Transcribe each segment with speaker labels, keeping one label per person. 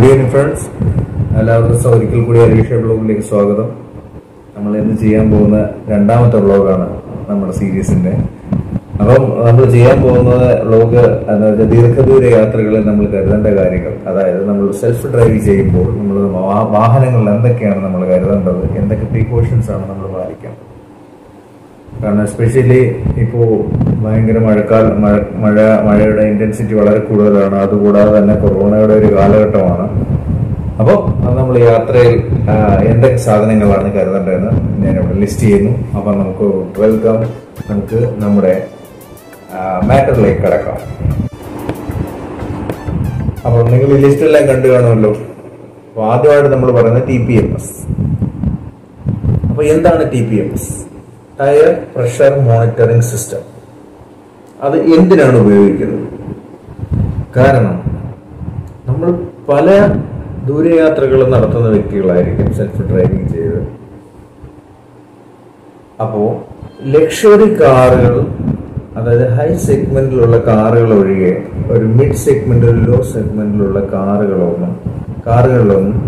Speaker 1: Good evening friends, എല്ലാവർക്കും ഒരിക്കൽ കൂടി അരീഷ ബ്ലോഗിലേക്ക് സ്വാഗതം. നമ്മൾ ഇന്ന് ചെയ്യാൻ പോകുന്ന രണ്ടാമത്തെ വ്ളോഗാണ് നമ്മുടെ സീരീസിന്റെ. അപ്പം നമ്മൾ ചെയ്യാൻ പോകുന്ന വ്ളോഗ് എന്ന് വെച്ചാൽ ദീർഘദൂര യാത്രകളിൽ നമ്മൾ കരുതേണ്ട കാര്യങ്ങൾ, അതായത് നമ്മൾ സെൽഫ് ഡ്രൈവ് ചെയ്യുമ്പോൾ നമ്മൾ വാഹനങ്ങളിൽ എന്തൊക്കെയാണ് നമ്മൾ കരുതേണ്ടത്, എന്തൊക്കെ പ്രീകോഷൻസ് ആണ് നമ്മൾ പാലിക്കേണ്ടത്. കാരണം എസ്പെഷ്യലി ഇപ്പോൾ ഭയങ്കര മഴയുടെ ഇന്റൻസിറ്റി വളരെ കൂടുതലാണ്. അതുകൂടാതെ തന്നെ കൊറോണയുടെ ഒരു കാലഘട്ടമാണ്. അപ്പോൾ നമ്മൾ യാത്രയിൽ എന്തൊക്കെ സാധനങ്ങളാണ് കരുതേണ്ടതെന്ന് ഞാൻ ഇവിടെ ലിസ്റ്റ് ചെയ്യുന്നു. അപ്പം നമുക്ക് വെൽക്കം, നമുക്ക് നമ്മുടെ മാറ്ററിലേക്ക് കിടക്കാം. അപ്പോൾ നിങ്ങൾ ഈ ലിസ്റ്റെല്ലാം കണ്ടു കാണുമല്ലോ. അപ്പോൾ ആദ്യമായിട്ട് നമ്മൾ പറയുന്നത് TPMS. അപ്പോൾ എന്താണ് TPMS? Tyre pressure monitoring system. അത് എന്തിനാണ് ഉപയോഗിക്കുന്നത്? കാരണം നമ്മൾ പല ദൂരയാത്രകൾ നടത്തുന്ന വ്യക്തികളായിരിക്കും സെൽഫ് ഡ്രൈവിംഗ് ചെയ്ത്. അപ്പോൾ ലക്ഷറി കാറുകൾ, അതായത് ഹൈ സെഗ്മെന്റിലുള്ള കാറുകൾ ഒഴികെ ഒരു മിഡ് സെഗ്മെന്റിൽ ലോ സെഗ്മെന്റിലുള്ള കാറുകളിലൊന്നും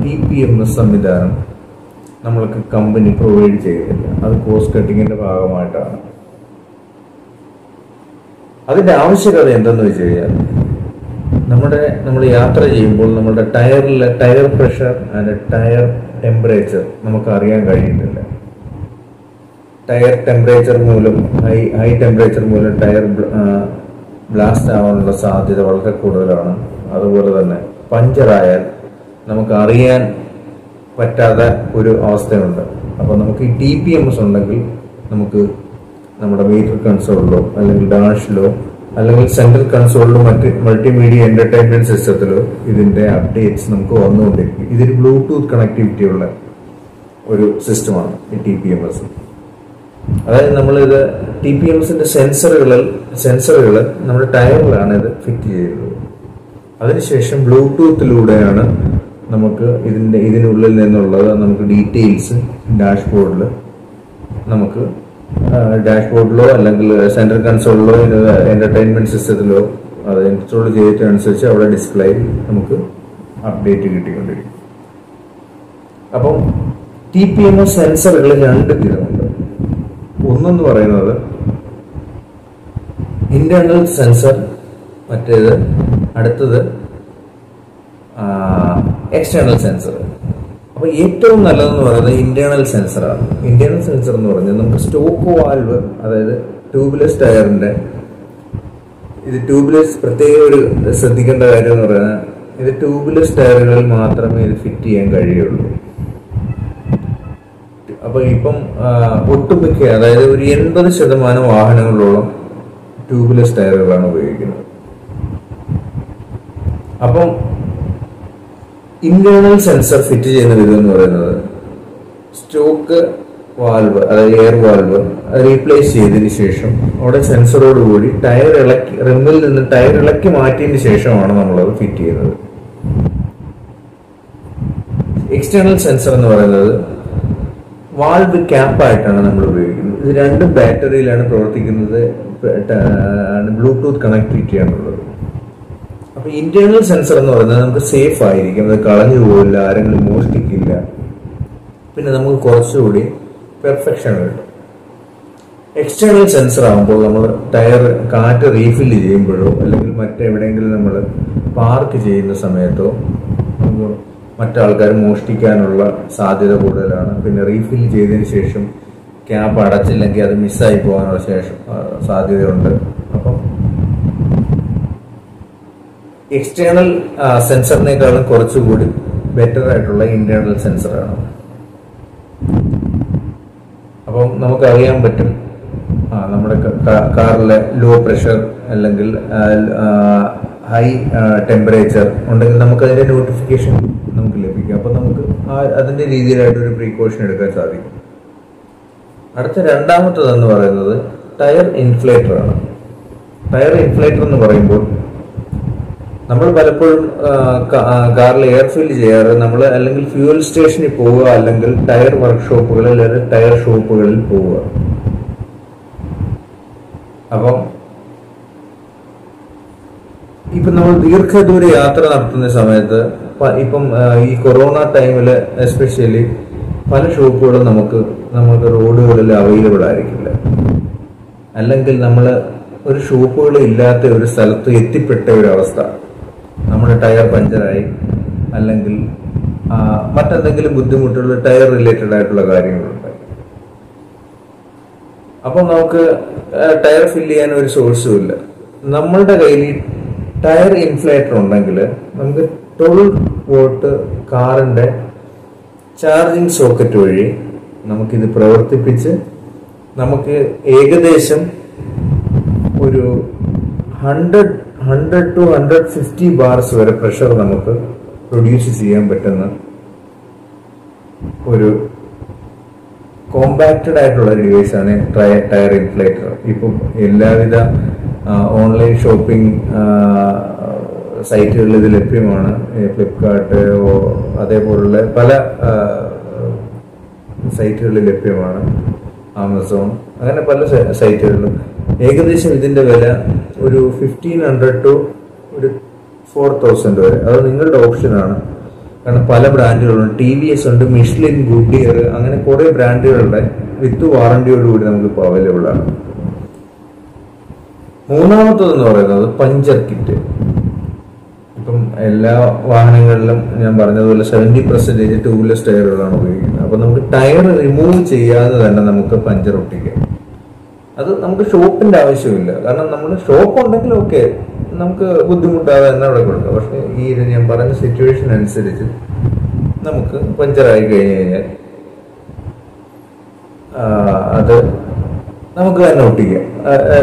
Speaker 1: TPMS സംവിധാനം നമ്മൾക്ക് കമ്പനി പ്രൊവൈഡ് ചെയ്യുന്നില്ല. അത് കോസ്റ്റ് കട്ടിങ്ങിന്റെ ഭാഗമായിട്ടാണ്. അതിന്റെ ആവശ്യകത എന്തെന്ന് വെച്ച് കഴിഞ്ഞാൽ, നമ്മൾ യാത്ര ചെയ്യുമ്പോൾ നമ്മുടെ tyre pressure and tyre temperature നമുക്ക് അറിയാൻ കഴിയുന്നില്ല. ടയർ ടെമ്പറേച്ചർ മൂലം ഹൈ ടെമ്പറേച്ചർ മൂലം ടയർ ബ്ലാസ്റ്റ് ആവാനുള്ള സാധ്യത വളരെ കൂടുതലാണ്. അതുപോലെ തന്നെ പഞ്ചറായാൽ നമുക്ക് അറിയാൻ പറ്റാത്ത ഒരു അവസ്ഥയുണ്ട്. അപ്പൊ നമുക്ക് ഈ TPMS ഉണ്ടെങ്കിൽ നമുക്ക് നമ്മുടെ മീറ്റർ കൺസോളിലോ അല്ലെങ്കിൽ ഡാഷിലോ അല്ലെങ്കിൽ സെൻട്രൽ കൺസോളിലോ മറ്റ് മൾട്ടിമീഡിയ എന്റർടൈൻമെന്റ് സിസ്റ്റത്തിലോ ഇതിന്റെ അപ്ഡേറ്റ്സ് നമുക്ക് വന്നുകൊണ്ടിരിക്കും. ഇതൊരു ബ്ലൂടൂത്ത് കണക്ടിവിറ്റി ഉള്ള ഒരു സിസ്റ്റമാണ് ഈ TPMS. അതായത് നമ്മളിത് TPMSന്റെ സെൻസറുകൾ നമ്മുടെ ടയറിലാണ് ഇത് ഫിറ്റ് ചെയ്യുന്നത്. അതിനുശേഷം ബ്ലൂടൂത്തിലൂടെയാണ് നമുക്ക് ഇതിനുള്ളിൽ നിന്നുള്ളത് നമുക്ക് ഡീറ്റെയിൽസ് ഡാഷ്ബോർഡിലോ അല്ലെങ്കിൽ സെൻട്രൽ കൺസോളിലോ എന്റർടൈൻമെന്റ് സിസ്റ്റത്തിലോ അത് ഇൻസ്റ്റാൾ ചെയ്തിട്ടനുസരിച്ച് അവിടെ ഡിസ്പ്ലേ നമുക്ക് അപ്ഡേറ്റ് കിട്ടിക്കൊണ്ടിരിക്കും. അപ്പം TPMS സെൻസറുകൾ രണ്ട് വിധമുണ്ട്. ഒന്നെന്ന് പറയുന്നത് ഇന്റേണൽ സെൻസർ, അടുത്തത് എക്സ്റ്റേണൽ സെൻസർ. അപ്പൊ ഏറ്റവും നല്ലതെന്ന് പറയുന്നത് ഇന്റേണൽ സെൻസറാണ്. ഇന്റേണൽ സെൻസർ എന്ന് പറഞ്ഞാൽ നമുക്ക് സ്റ്റോക്ക് വാൽവ്, അതായത് ട്യൂബ്ലെസ് ടയറിന്റെ പ്രത്യേക ഒരു ശ്രദ്ധിക്കേണ്ട കാര്യം എന്ന് പറഞ്ഞാൽ ഇത് ട്യൂബ്ലെസ് ടയറുകളിൽ മാത്രമേ ഇത് ഫിറ്റ് ചെയ്യാൻ കഴിയുള്ളൂ. അപ്പൊ ഇപ്പം ഒട്ടുമിക്ക, അതായത് ഒരു 80% വാഹനങ്ങളോളം ട്യൂബ്ലെസ് ടയറുകളാണ് ഉപയോഗിക്കുന്നത്. അപ്പം ഇന്റേണൽ സെൻസർ ഫിറ്റ് ചെയ്യുന്ന വിധം എന്ന് പറയുന്നത് സ്റ്റോക്ക് വാൽവ്, അതായത് എയർ വാൽവ് റീപ്ലേസ് ചെയ്തതിന് ശേഷം അവിടെ സെൻസറോടുകൂടി റിമ്മിൽ നിന്ന് ടയർ ഇളക്കി മാറ്റിയതിന് ശേഷമാണ് നമ്മളത് ഫിറ്റ് ചെയ്യുന്നത്. എക്സ്റ്റേണൽ സെൻസർ എന്ന് പറയുന്നത് വാൽവ് ക്യാപ്പായിട്ടാണ് നമ്മൾ ഉപയോഗിക്കുന്നത്. ഇത് രണ്ടും ബാറ്ററിയിലാണ് പ്രവർത്തിക്കുന്നത്, ബ്ലൂടൂത്ത് കണക്ടിവിറ്റിയാണുള്ളത്. അപ്പൊ ഇന്റേണൽ സെൻസർ എന്ന് പറയുന്നത് നമുക്ക് സേഫ് ആയിരിക്കും, അത് കളഞ്ഞു പോകില്ല, ആരെങ്കിലും മോഷ്ടിക്കില്ല, പിന്നെ നമുക്ക് കുറച്ചുകൂടി പെർഫെക്ഷൻ കിട്ടും. എക്സ്റ്റേണൽ സെൻസർ ആകുമ്പോൾ നമ്മൾ കാറ്റ് റീഫില്ല് ചെയ്യുമ്പോഴോ അല്ലെങ്കിൽ മറ്റെവിടെയെങ്കിലും നമ്മൾ പാർക്ക് ചെയ്യുന്ന സമയത്തോ നമുക്ക് മറ്റാൾക്കാർ മോഷ്ടിക്കാനുള്ള സാധ്യത കൂടുതലാണ്. പിന്നെ റീഫില്ല് ചെയ്തതിന് ശേഷം ക്യാപ്പ് അടച്ചില്ലെങ്കിൽ അത് മിസ്സായി പോകാനുള്ള സാധ്യതയുണ്ട്. അപ്പം എക്സ്റ്റേണൽ സെൻസറിനേക്കാളും കുറച്ചുകൂടി ബെറ്റർ ആയിട്ടുള്ള ഇന്റേണൽ സെൻസറാണ്. അപ്പം നമുക്കറിയാൻ പറ്റും നമ്മുടെ കാറിലെ ലോ പ്രഷർ അല്ലെങ്കിൽ ഹൈ ടെമ്പറേച്ചർ ഉണ്ടെങ്കിൽ നമുക്ക് അതിന്റെ നോട്ടിഫിക്കേഷൻ നമുക്ക് ലഭിക്കും. അപ്പൊ നമുക്ക് അതിന്റെ രീതിയിലായിട്ട് ഒരു പ്രീകോഷൻ എടുക്കാൻ സാധിക്കും. അടുത്ത രണ്ടാമത്തതെന്ന് പറയുന്നത് ടയർ ഇൻഫ്ലേറ്റർ ആണ്. ടയർ ഇൻഫ്ലേറ്റർ എന്ന് പറയുമ്പോൾ നമ്മൾ പലപ്പോഴും കാറിൽ എയർ ഫില്ല് ചെയ്യാറ് നമ്മൾ അല്ലെങ്കിൽ ഫ്യൂവൽ സ്റ്റേഷനിൽ പോവുക, അല്ലെങ്കിൽ ടയർ വർക്ക്ഷോപ്പുകളിൽ അല്ലെങ്കിൽ ടയർ ഷോപ്പുകളിൽ പോവുക. അപ്പം ഇപ്പൊ നമ്മൾ ദീർഘദൂര യാത്ര നടത്തുന്ന സമയത്ത് ഇപ്പം ഈ കൊറോണ ടൈമിൽ എസ്പെഷ്യലി പല ഷോപ്പുകളും നമുക്ക് റോഡുകളിൽ അവൈലബിൾ ആയിരിക്കില്ല. അല്ലെങ്കിൽ നമ്മൾ ഒരു ഷോപ്പുകൾ ഇല്ലാത്ത ഒരു സ്ഥലത്ത് എത്തിപ്പെട്ട ഒരു അവസ്ഥ, നമ്മുടെ ടയർ പഞ്ചറായി അല്ലെങ്കിൽ മറ്റെന്തെങ്കിലും ബുദ്ധിമുട്ടുള്ള ടയർ റിലേറ്റഡ് ആയിട്ടുള്ള കാര്യങ്ങളുണ്ട്. അപ്പം നമുക്ക് ടയർ ഫില്ല് ചെയ്യാൻ ഒരു സോഴ്സും ഇല്ല. നമ്മളുടെ കയ്യിൽ ടയർ ഇൻഫ്ലേറ്റർ ഉണ്ടെങ്കിൽ നമുക്ക് 12 വോൾട്ട് കാറിന്റെ ചാർജിങ് സോക്കറ്റ് വഴി നമുക്കിത് പ്രവർത്തിപ്പിച്ച് നമുക്ക് ഏകദേശം ഒരു 100 to 150 ബാർസ് വരെ പ്രഷർ നമുക്ക് പ്രൊഡ്യൂസ് ചെയ്യാൻ പറ്റുന്ന ഒരു കോമ്പാക്റ്റഡ് ആയിട്ടുള്ള ഡിവൈസാണ് ടയർ ഇൻഫ്ലേറ്റർ. ഇപ്പം എല്ലാവിധ ഓൺലൈൻ ഷോപ്പിംഗ് സൈറ്റുകളിൽ ഇത് ലഭ്യമാണ്. ഫ്ലിപ്കാർട്ട് അതേപോലുള്ള പല സൈറ്റുകളിൽ ലഭ്യമാണ്. ആമസോൺ, അങ്ങനെ പല സൈറ്റുകളിലും. ഏകദേശം ഇതിന്റെ വില ഒരു 1500 to ഒരു 4000 വരെ. അത് നിങ്ങളുടെ ഓപ്ഷനാണ്. കാരണം പല ബ്രാൻഡുകളുണ്ട്. TVS ഉണ്ട്, മിഷ്ലിൻ, ഗുഡിയർ, അങ്ങനെ കുറെ ബ്രാൻഡുകളുടെ വിത്ത് വാറന്റിയോടുകൂടി നമുക്കിപ്പോൾ അവൈലബിൾ ആണ്. മൂന്നാമത്തതെന്ന് പറയുന്നത് പഞ്ചർ കിറ്റ്. ഇപ്പം എല്ലാ വാഹനങ്ങളിലും ഞാൻ പറഞ്ഞതുപോലെ 70% ട്യൂബ്ലെസ് ടയറുകളാണ് ഉപയോഗിക്കുന്നത്. അപ്പൊ നമുക്ക് ടയർ റിമൂവ് ചെയ്യാതെ തന്നെ നമുക്ക് പഞ്ചർ ഒട്ടിക്കാം. അത് നമുക്ക് ഷോപ്പിന്റെ ആവശ്യമില്ല. കാരണം നമ്മൾ ഷോപ്പ് ഉണ്ടെങ്കിൽ ഓക്കെ, നമുക്ക് ബുദ്ധിമുട്ടാതെ തന്നെ അവിടെ കൊടുക്കാം. പക്ഷെ ഈ ഞാൻ പറഞ്ഞ സിറ്റുവേഷൻ അനുസരിച്ച് നമുക്ക് പഞ്ചറായി കഴിഞ്ഞു കഴിഞ്ഞാൽ അത് നമുക്ക് തന്നെ ഒട്ടിക്കാം,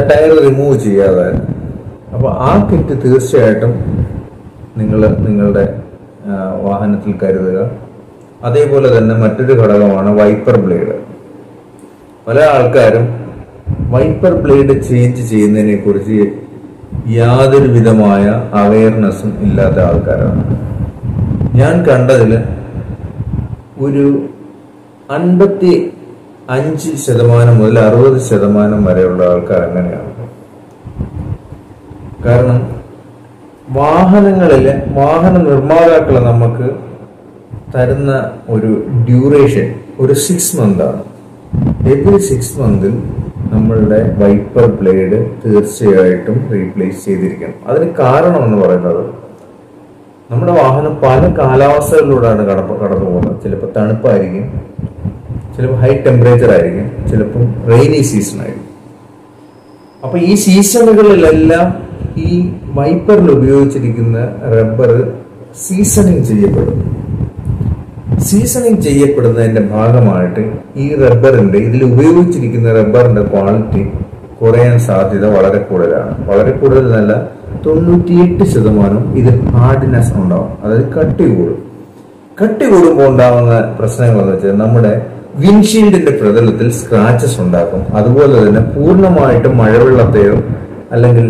Speaker 1: ടയർ റിമൂവ് ചെയ്യാതെ. അപ്പൊ ആ കിറ്റ് തീർച്ചയായിട്ടും നിങ്ങളുടെ വാഹനത്തിൽ കരുതുക. അതേപോലെ തന്നെ മറ്റൊരു ഘടകമാണ് വൈപ്പർ ബ്ലേഡ്. പല ആൾക്കാരും വൈപ്പർ ബ്ലേഡ് ചേഞ്ച് ചെയ്യുന്നതിനെ കുറിച്ച് യാതൊരു വിധമായ അവയർനെസ്സും ഇല്ലാത്ത ആൾക്കാരാണ്. ഞാൻ കണ്ടതിൽ ഒരു 55% മുതൽ 60% വരെയുള്ള ആൾക്കാർ അങ്ങനെയാണ്. കാരണം വാഹന നിർമ്മാതാക്കൾ നമുക്ക് തരുന്ന ഒരു ഡ്യൂറേഷൻ ഒരു 6 മന്താണ്. എവറി 6 മന്തിൽ നമ്മളുടെ വൈപ്പർ ബ്ലേഡ് തീർച്ചയായിട്ടും റീപ്ലേസ് ചെയ്തിരിക്കണം. അതിന് കാരണം എന്ന് പറയുന്നത് നമ്മുടെ വാഹനം പല കാലാവസ്ഥകളിലൂടെയാണ് കടന്നു പോകുന്നത്. ചിലപ്പോൾ തണുപ്പായിരിക്കും, ചിലപ്പോൾ ഹൈ ടെമ്പറേച്ചർ ആയിരിക്കും, ചിലപ്പം റെയിനി സീസൺ ആയിരിക്കും. അപ്പൊ ഈ സീസണുകളിലെല്ലാം ഈ വൈപ്പറിൽ ഉപയോഗിച്ചിരിക്കുന്ന റബ്ബർ സീസണിങ് ചെയ്യപ്പെടും. സീസണിങ് ചെയ്യപ്പെടുന്നതിന്റെ ഭാഗമായിട്ട് ഈ ഇതിൽ ഉപയോഗിച്ചിരിക്കുന്ന റബ്ബറിന്റെ ക്വാളിറ്റി കുറയാൻ സാധ്യത വളരെ കൂടുതലാണ്. വളരെ കൂടുതലല്ല, 98% ഇതിൽ ഹാർഡ്നെസ് ഉണ്ടാവും. അതായത് കട്ടി കൂടും. കട്ടി കൂടുമ്പോൾ ഉണ്ടാവുന്ന പ്രശ്നങ്ങൾ എന്ന് വെച്ചാൽ നമ്മുടെ വിൻഷീൽഡിന്റെ പ്രതലത്തിൽ സ്ക്രാച്ചസ് ഉണ്ടാക്കും. അതുപോലെ തന്നെ പൂർണ്ണമായിട്ടും മഴവെള്ളത്തെയോ അല്ലെങ്കിൽ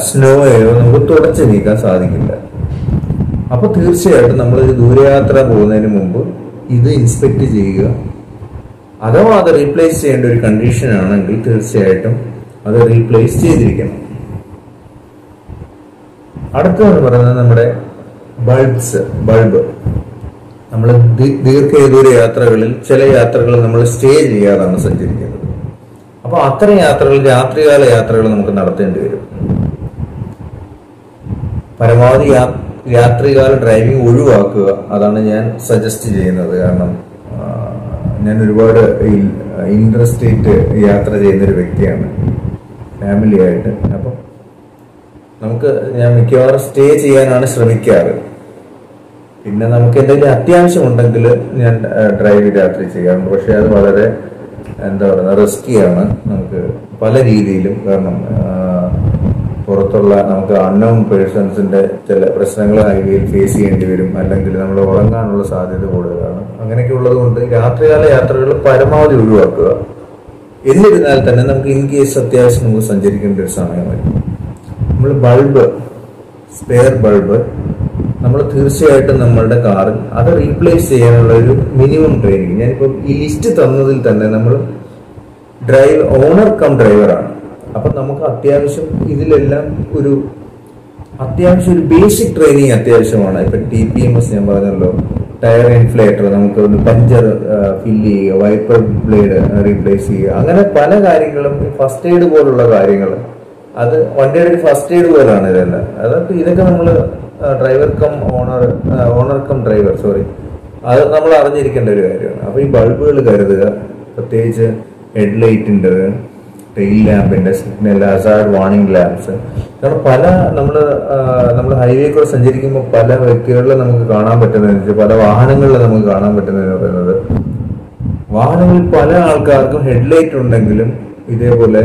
Speaker 1: സ്നോയെയോ നമുക്ക് തുടച്ചു നീക്കാൻ സാധിക്കില്ല. അപ്പൊ തീർച്ചയായിട്ടും നമ്മളൊരു ദൂരയാത്ര പോകുന്നതിന് മുമ്പ് ഇത് ഇൻസ്പെക്ട് ചെയ്യുക. അഥവാ അത് റീപ്ലേസ് ചെയ്യേണ്ട ഒരു കണ്ടീഷൻ ആണെങ്കിൽ തീർച്ചയായിട്ടും അത് റീപ്ലേസ് ചെയ്തിരിക്കണം. അടുത്തതെന്ന് പറയുന്നത് നമ്മുടെ ബൾബ്. നമ്മൾ ദീർഘദൂര യാത്രകളിൽ ചില യാത്രകൾ നമ്മൾ സ്റ്റേ ചെയ്യാതാണ് സഞ്ചരിക്കുന്നത്. അപ്പൊ അത്തരം യാത്രകൾ, രാത്രികാല യാത്രകൾ നമുക്ക് നടത്തേണ്ടി വരും. പരമാവധി രാത്രികാല ഡ്രൈവിംഗ് ഒഴിവാക്കുക. അതാണ് ഞാൻ സജസ്റ്റ് ചെയ്യുന്നത്. കാരണം ഞാൻ ഒരുപാട് ഇന്റർസ്റ്റേറ്റ് യാത്ര ചെയ്യുന്നൊരു വ്യക്തിയാണ് ഫാമിലി ആയിട്ട്. അപ്പം ഞാൻ മിക്കവാറും സ്റ്റേ ചെയ്യാനാണ് ശ്രമിക്കാറ്. പിന്നെ നമുക്ക് എന്തെങ്കിലും അത്യാവശ്യമുണ്ടെങ്കിൽ ഞാൻ ഡ്രൈവ് രാത്രി ചെയ്യാറുണ്ട്. പക്ഷെ അത് വളരെ റിസ്കിയാണ് നമുക്ക് പല രീതിയിലും. കാരണം പുറത്തുള്ള നമുക്ക് അൺനോൺ പേഴ്സൺസിന്റെ ചില പ്രശ്നങ്ങൾ ഹൈവേയിൽ ഫേസ് ചെയ്യേണ്ടി വരും, അല്ലെങ്കിൽ നമ്മൾ ഉറങ്ങാനുള്ള സാധ്യത കൂടുതലാണ്. അങ്ങനെയൊക്കെ ഉള്ളത് കൊണ്ട് രാത്രികാല യാത്രകൾ പരമാവധി ഒഴിവാക്കുക. എന്നിരുന്നാൽ തന്നെ നമുക്ക് ഇൻ കേസ് അത്യാവശ്യം നമുക്ക് സഞ്ചരിക്കേണ്ട ഒരു സമയമായി നമ്മൾ സ്പെയർ ബൾബ് നമ്മൾ തീർച്ചയായിട്ടും നമ്മളുടെ കാറിൽ അത് റീപ്ലേസ് ചെയ്യാനുള്ള ഒരു മിനിമം ട്രെയിനിങ്. ഞാനിപ്പോൾ ഈ ലിസ്റ്റ് തന്നതിൽ തന്നെ നമ്മൾ ഓണർ കം ഡ്രൈവറാണ്. അപ്പൊ നമുക്ക് അത്യാവശ്യം ഇതിലെല്ലാം ഒരു അത്യാവശ്യം ഒരു ബേസിക് ട്രെയിനിങ് അത്യാവശ്യമാണ്. ഇപ്പൊ TPMS ഞാൻ പറഞ്ഞല്ലോ, ടയർ ഇൻഫ്ലേറ്റർ, നമുക്ക് ഒന്ന് പഞ്ചർ ഫില്ല് ചെയ്യുക, വൈപ്പർ ബ്ലേഡ് റീപ്ലേസ് ചെയ്യുക, അങ്ങനെ പല കാര്യങ്ങളും ഫസ്റ്റ് എയ്ഡ് പോലുള്ള കാര്യങ്ങൾ, അത് വണ്ടിയുടെ ഒരു ഫസ്റ്റ് എയ്ഡ് പോലാണ് ഇതെല്ലാം. ഇതൊക്കെ നമ്മൾ driver cum owner cum driver അത് നമ്മൾ അറിഞ്ഞിരിക്കേണ്ട ഒരു കാര്യമാണ്. അപ്പൊ ഈ ബൾബുകൾ കരുതുക, പ്രത്യേകിച്ച് ഹെഡ്ലൈറ്റിൻ്റെ, ടെയിൽ ലാമ്പിന്റെ, സിഗ്നൽ, ഹസാർഡ് വാർണിംഗ് ലാമ്പ്സ്. കാരണം പല നമ്മൾ ഹൈവേ കൂടെ സഞ്ചരിക്കുമ്പോൾ പല വ്യക്തികളിലും നമുക്ക് കാണാൻ പറ്റുന്നതെന്ന് വെച്ചാൽ, പല വാഹനങ്ങളിലും നമുക്ക് കാണാൻ പറ്റുന്നതെന്ന് പറയുന്നത്, വാഹനങ്ങളിൽ പല ആൾക്കാർക്കും ഹെഡ്ലൈറ്റ് ഉണ്ടെങ്കിലും ഇതേപോലെ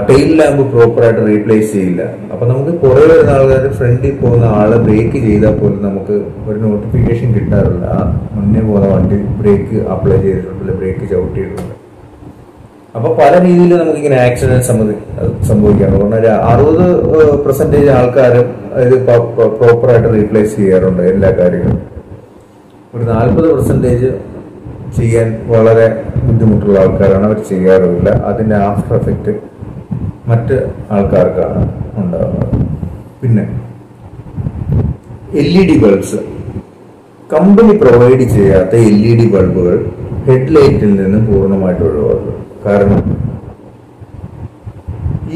Speaker 1: ടെയിൽ ലാമ്പ് പ്രോപ്പറായിട്ട് റീപ്ലേസ് ചെയ്യില്ല. അപ്പൊ നമുക്ക് കുറെ വരുന്ന ആൾക്കാർ, ഫ്രണ്ടിൽ പോകുന്ന ആള് ബ്രേക്ക് ചെയ്താൽ പോലും നമുക്ക് ഒരു നോട്ടിഫിക്കേഷൻ കിട്ടാറില്ല, ആ മുന്നേ പോകുന്ന വണ്ടി ബ്രേക്ക് അപ്ലൈ ചെയ്തിട്ടുണ്ട്, ബ്രേക്ക് ചവിട്ടിയിട്ടുണ്ട്. അപ്പൊ പല രീതിയിൽ നമുക്കിങ്ങനെ ആക്സിഡന്റ് സംഭവിക്കാറുണ്ട്. കാരണം 60% ആൾക്കാരും ഇത് പ്രോപ്പറായിട്ട് റീപ്ലേസ് ചെയ്യാറുണ്ട് എല്ലാ കാര്യങ്ങളും. ഒരു 40% ചെയ്യാൻ വളരെ ബുദ്ധിമുട്ടുള്ള ആൾക്കാരാണ്, അവർ ചെയ്യാറുമില്ല. അതിന്റെ ആഫ്റ്റർ എഫക്റ്റ് മറ്റ് ആൾക്കാർക്കാണ് ഉണ്ടാകുന്നത്. പിന്നെ LED ബൾബ്സ്, കമ്പനി പ്രൊവൈഡ് ചെയ്യാത്ത LED ബൾബുകൾ ഹെഡ്ലൈറ്റിൽ നിന്ന് പൂർണ്ണമായിട്ട് ഒഴിവാക്കുക. കാരണം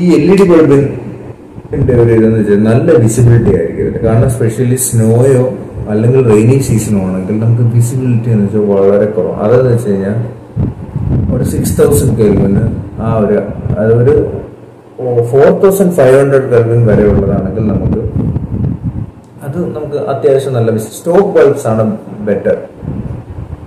Speaker 1: ഈ LED ബൾബിന്റെ ഒരു ഇതെന്ന് വെച്ചാൽ നല്ല വിസിബിലിറ്റി ആയിരിക്കും. കാരണം സ്പെഷ്യലി സ്നോയോ അല്ലെങ്കിൽ റെയിനി സീസണോ ആണെങ്കിൽ നമുക്ക് വിസിബിലിറ്റി എന്ന് വെച്ചാൽ വളരെ കുറവ്. അതെന്ന് വെച്ച് കഴിഞ്ഞാൽ ഒരു 6000 കെൽവിന് അതൊരു 4500 കെൽവിൻ വരെ ഉള്ളതാണെങ്കിൽ നമുക്ക് അത്യാവശ്യം നല്ല സ്റ്റോക്ക് ബൾബ്സ് ആണ് ബെറ്റർ.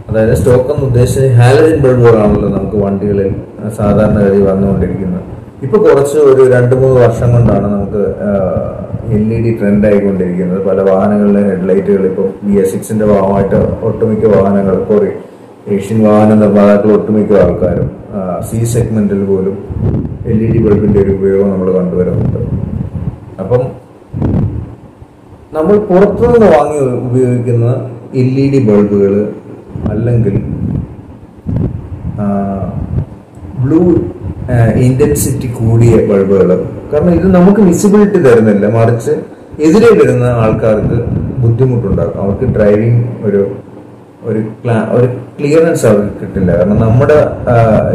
Speaker 1: അതായത് സ്റ്റോക്ക് എന്ന് ഉദ്ദേശിച്ച് ഹാലജൻ ബൾബുകളാണല്ലോ നമുക്ക് വണ്ടികളിൽ സാധാരണഗതി വന്നുകൊണ്ടിരിക്കുന്നത്. ഇപ്പൊ കുറച്ച് ഒരു 2-3 വർഷം കൊണ്ടാണ് നമുക്ക് LED ട്രെൻഡ് ആയിക്കൊണ്ടിരിക്കുന്നത്. പല വാഹനങ്ങളിലെ ഹെഡ്ലൈറ്റുകൾ ഇപ്പോൾ BS6 ഭാഗമായിട്ട് ഒട്ടുമിക്ക വാഹനങ്ങൾ, ഏഷ്യൻ വാഹന നിർമ്മാതാക്കൾ ഒട്ടുമിക്ക ആൾക്കാരും C സെഗ്മെന്റിൽ പോലും LED ബൾബിന്റെ ഒരു ഉപയോഗം നമ്മൾ കണ്ടുവരുന്നുണ്ട്. അപ്പം നമ്മൾ പുറത്തുനിന്ന് വാങ്ങി ഉപയോഗിക്കുന്ന LED ബൾബുകൾ അല്ലെങ്കിൽ ബ്ലൂ ഇന്റൻസിറ്റി കൂടിയ ബൾബുകൾ, കാരണം ഇത് നമുക്ക് വിസിബിലിറ്റി തരുന്നില്ല, മറിച്ച് എതിരെ വരുന്ന ആൾക്കാർക്ക് ബുദ്ധിമുട്ടുണ്ടാക്കും. അവർക്ക് ഡ്രൈവിംഗ് ഒരു ക്ലിയറൻസ് അവർക്ക് കിട്ടില്ല. കാരണം നമ്മുടെ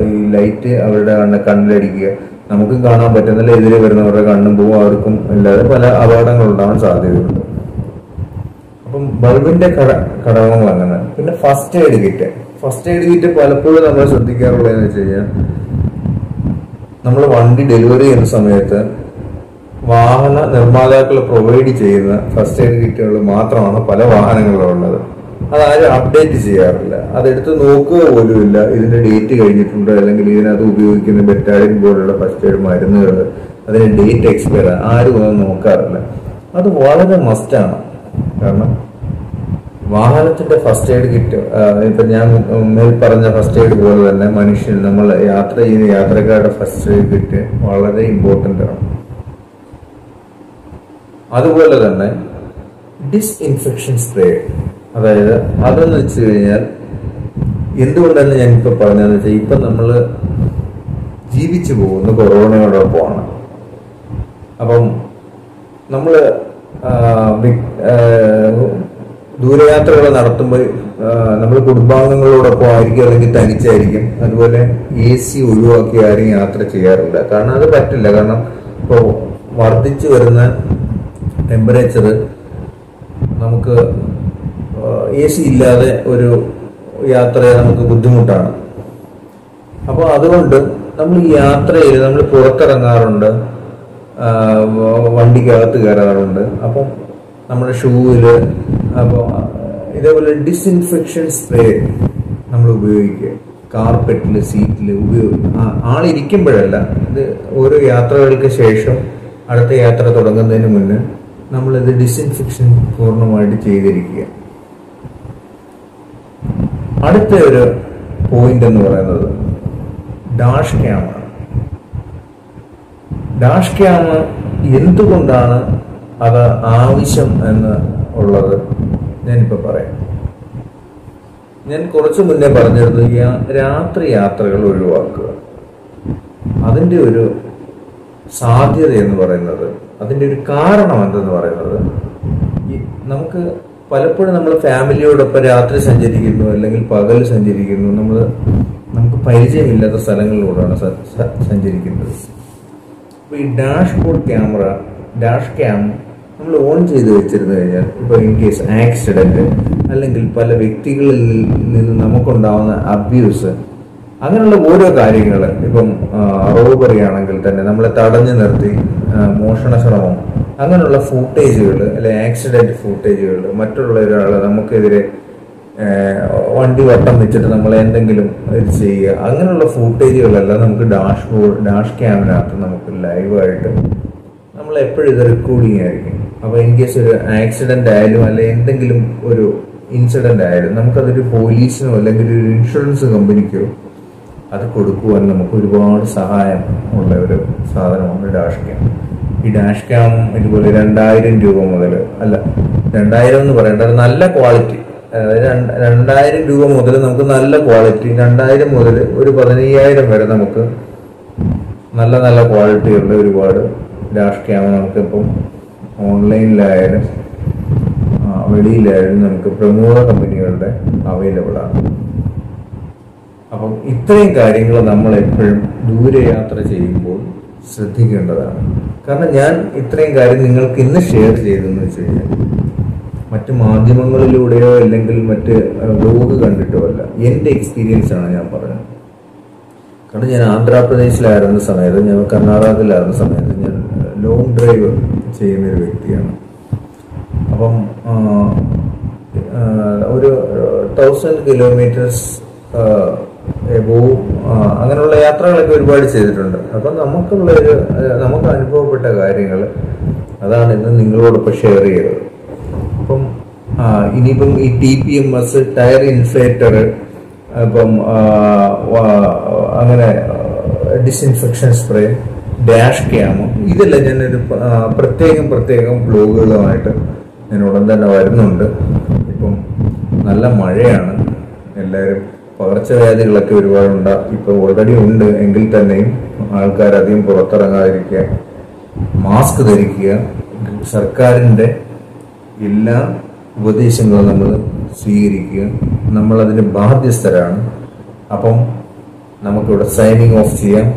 Speaker 1: ഈ ലൈറ്റ് അവരുടെ കണ്ണിലടിക്കുക, നമുക്കും കാണാൻ പറ്റുന്നില്ല, എതിരെ വരുന്നവരുടെ കണ്ണും പോവും, അവർക്കും ഇല്ലാതെ പല അപകടങ്ങൾ ഉണ്ടാവാൻ സാധ്യതയുണ്ട്. അപ്പം ബൾബിന്റെ ഘടകങ്ങൾ അങ്ങനെ. പിന്നെ ഫസ്റ്റ് എയ്ഡ് കിറ്റ് പലപ്പോഴും നമ്മൾ ശ്രദ്ധിക്കാറുള്ളതെന്ന് വെച്ച് കഴിഞ്ഞാൽ, നമ്മൾ വണ്ടി ഡെലിവറി ചെയ്യുന്ന സമയത്ത് വാഹന നിർമ്മാതാക്കൾ പ്രൊവൈഡ് ചെയ്യുന്ന ഫസ്റ്റ് എയ്ഡ് കിറ്റുകൾ മാത്രമാണ് പല വാഹനങ്ങളിലും ഉള്ളത്. അതാരും അപ്ഡേറ്റ് ചെയ്യാറില്ല, അതെടുത്ത് നോക്കുക പോലുമില്ല. ഇതിന്റെ ഡേറ്റ് കഴിഞ്ഞിട്ടുണ്ട്, അല്ലെങ്കിൽ ഇതിനകത്ത് ഉപയോഗിക്കുന്ന ബെറ്റാഡിൻ പോലുള്ള ഫസ്റ്റ് എയ്ഡ് മരുന്നുകൾ, അതിന്റെ ഡേറ്റ് എക്സ്പയർ ആരും ഒന്നും നോക്കാറില്ല. അത് വളരെ മസ്റ്റാണ്. കാരണം വാഹനത്തിന്റെ ഫസ്റ്റ് എയ്ഡ് കിറ്റ്, ഇപ്പൊ ഞാൻ മേൽ പറഞ്ഞ ഫസ്റ്റ് എയ്ഡ് പോലെ തന്നെ നമ്മൾ യാത്ര ചെയ്യുന്ന യാത്രക്കാരുടെ ഫസ്റ്റ് എയ്ഡ് കിറ്റ് വളരെ ഇമ്പോർട്ടന്റ് ആണ്. അതുപോലെ തന്നെ ഡിസ്ഇൻഫെക്ഷൻ സ്പ്രേ, അതായത് അതെന്ന് വെച്ച് കഴിഞ്ഞാൽ എന്തുകൊണ്ടാണ് ഞാനിപ്പോ പറഞ്ഞതെന്ന് വെച്ചാൽ, ഇപ്പൊ നമ്മള് ജീവിച്ചു പോകുന്ന കൊറോണയോടൊപ്പമാണ്. അപ്പം നമ്മള് ദൂരയാത്രകൾ നടത്തുമ്പോൾ നമ്മൾ കുടുംബാംഗങ്ങളോടൊപ്പം ആയിരിക്കും, അല്ലെങ്കിൽ തനിച്ചായിരിക്കും. അതുപോലെ AC ഒഴിവാക്കി ആരും യാത്ര ചെയ്യാറില്ല. കാരണം അത് പറ്റില്ല. കാരണം ഇപ്പോൾ വർദ്ധിച്ചു വരുന്ന ടെമ്പറേച്ചർ നമുക്ക് AC ഇല്ലാതെ ഒരു യാത്ര നമുക്ക് ബുദ്ധിമുട്ടാണ്. അപ്പോൾ അതുകൊണ്ട് നമ്മൾ ഈ യാത്രയിൽ നമ്മൾ പുറത്തിറങ്ങാറുണ്ട്, വണ്ടിക്കകത്ത് കയറാറുണ്ട്. അപ്പം നമ്മുടെ ഷൂവില് അപ്പോൾ ഇതേപോലെ ഡിസ്ഇൻഫെക്ഷൻ സ്പ്രേ നമ്മൾ ഉപയോഗിക്കുക. കാർപ്പറ്റില്, സീറ്റില് ആളിരിക്കുമ്പോഴല്ല, ഇത് ഓരോ യാത്രകൾക്ക് ശേഷം അടുത്ത യാത്ര തുടങ്ങുന്നതിന് മുന്നേ നമ്മളിത് ഡിസ്ഇൻഫെക്ഷൻ പൂർണ്ണമായിട്ട് ചെയ്തിരിക്കുക. അടുത്ത ഒരു പോയിന്റ് എന്ന് പറയുന്നത് ഡാഷ് ക്യാമാണ്. ഡാഷ് ക്യാം എന്തുകൊണ്ടാണ് അത് ആവശ്യം എന്ന് ഉള്ളത് ഞാനിപ്പോ പറയാം. ഞാൻ കുറച്ചു മുന്നേ പറഞ്ഞിരുന്നു, രാത്രി യാത്രകൾ ഒഴിവാക്കുക. അതിന്റെ ഒരു സാധ്യത എന്ന് പറയുന്നത് അതിൻ്റെ ഒരു കാരണം എന്തെന്ന് പറയുന്നത്, നമുക്ക് പലപ്പോഴും നമ്മൾ ഫാമിലിയോടൊപ്പം രാത്രി സഞ്ചരിക്കുന്നു അല്ലെങ്കിൽ പകൽ സഞ്ചരിക്കുന്നു, നമുക്ക് പരിചയമില്ലാത്ത സ്ഥലങ്ങളിലൂടെയാണ് സഞ്ചരിക്കുന്നത്. അപ്പോൾ ഈ ഡാഷ്ബോർഡ് ക്യാമറ, ഡാഷ് ക്യാം നമ്മൾ ഓൺ ചെയ്ത് വെച്ചിരുന്നു കഴിഞ്ഞാൽ ഇപ്പോൾ ഇൻ കേസ് ആക്സിഡന്റ് അല്ലെങ്കിൽ പല വ്യക്തികളിൽ നിന്ന് നമുക്കുണ്ടാവുന്ന അബ്യൂസ്, അങ്ങനെയുള്ള ഓരോ കാര്യങ്ങൾ, ഇപ്പം റോബറി ആണെങ്കിൽ തന്നെ നമ്മളെ തടഞ്ഞു നിർത്തി മോഷണ ശ്രമം, അങ്ങനെയുള്ള ഫൂട്ടേജുകൾ അല്ലെങ്കിൽ ആക്സിഡന്റ് ഫൂട്ടേജുകൾ, മറ്റുള്ള ഒരാൾ നമുക്കെതിരെ വണ്ടി വട്ടം വെച്ചിട്ട് നമ്മളെ എന്തെങ്കിലും ഇത് ചെയ്യുക, അങ്ങനെയുള്ള ഫൂട്ടേജുകളെല്ലാം നമുക്ക് ഡാഷ് ക്യാമിനകത്ത് നമുക്ക് ലൈവായിട്ട് നമ്മൾ എപ്പോഴും ഇത് റെക്കോർഡിങ് ആയിരിക്കും. അപ്പോൾ ഇൻ കേസ് ഒരു ആക്സിഡന്റ് ആയാലും അല്ലെങ്കിൽ എന്തെങ്കിലും ഒരു ഇൻസിഡന്റ് ആയാലും നമുക്കതൊരു പോലീസിനോ അല്ലെങ്കിൽ ഒരു ഇൻഷുറൻസ് കമ്പനിക്കോ അത് കൊടുക്കുവാൻ നമുക്ക് ഒരുപാട് സഹായം ഉള്ള ഒരു സാധനമാണ് ഡാഷ് ക്യാം. ഈ ഡാഷ് ക്യാം ഇതുപോലെ 2000 രൂപ മുതൽ, അല്ല 2000 എന്ന് പറയേണ്ട നല്ല ക്വാളിറ്റി, അതായത് 2000 രൂപ മുതൽ നമുക്ക് നല്ല ക്വാളിറ്റി, 2000 മുതൽ ഒരു 15000 വരെ നമുക്ക് നല്ല നല്ല ക്വാളിറ്റിയുള്ള ഒരുപാട് ഡാഷ് ക്യാം നമുക്കിപ്പം ഓൺലൈനിലായാലും വെളിയിലായാലും നമുക്ക് പ്രമുഖ കമ്പനികളുടെ അവൈലബിൾ ആണ്. അപ്പം ഇത്രയും കാര്യങ്ങൾ നമ്മൾ എപ്പോഴും ദൂരയാത്ര ചെയ്യുമ്പോൾ ശ്രദ്ധിക്കേണ്ടതാണ്. കാരണം ഞാൻ ഇത്രയും കാര്യം നിങ്ങൾക്ക് ഇന്ന് ഷെയർ ചെയ്തെന്ന് വെച്ച് കഴിഞ്ഞാൽ മറ്റ് മാധ്യമങ്ങളിലൂടെയോ അല്ലെങ്കിൽ മറ്റ് വ്ലോഗ് കണ്ടിട്ടോ അല്ല, എൻ്റെ എക്സ്പീരിയൻസ് ആണ് ഞാൻ പറഞ്ഞത്. കാരണം ഞാൻ ആന്ധ്രാപ്രദേശിലായിരുന്ന സമയത്ത്, ഞാൻ കർണാടകത്തിലായിരുന്ന സമയത്ത് ഞാൻ ലോങ് ഡ്രൈവ് ചെയ്യുന്നൊരു വ്യക്തിയാണ്. അപ്പം ഒരു 1000 കിലോമീറ്റേഴ്സ് എബോവ് അങ്ങനെയുള്ള യാത്രകളൊക്കെ ഒരുപാട് ചെയ്തിട്ടുണ്ട്. അപ്പം നമുക്ക് അനുഭവപ്പെട്ട കാര്യങ്ങൾ അതാണ് ഇന്ന് നിങ്ങളോടൊപ്പം ഷെയർ ചെയ്തത്. അപ്പം ഇനിയിപ്പം ഈ TPMS, ടയർ ഇൻഫ്ലേറ്റർ, ഇപ്പം അങ്ങനെ ഡിസ്ഇൻഫെക്ഷൻ സ്പ്രേ, ഡാഷ് ക്യാം, ഇതെല്ലാം ഞാനൊരു പ്രത്യേകം ബ്ലോഗുകളുമായിട്ട് ഞാൻ ഉടൻ തന്നെ വരുന്നുണ്ട്. ഇപ്പം നല്ല മഴയാണ്, എല്ലാവരും പകർച്ചവ്യാധികളൊക്കെ ഇപ്പം ഓൾറെഡി ഉണ്ട്. എങ്കിൽ തന്നെയും ആൾക്കാർ അധികം പുറത്തിറങ്ങാതിരിക്കുക, മാസ്ക് ധരിക്കുക, സർക്കാരിൻ്റെ എല്ലാ ഉപദേശങ്ങളും നമ്മൾ സ്വീകരിക്കുക. നമ്മളതിന് ബാധ്യസ്ഥരാണ്. അപ്പം നമുക്കിവിടെ സൈനിങ് ഓഫ് ചെയ്യാം.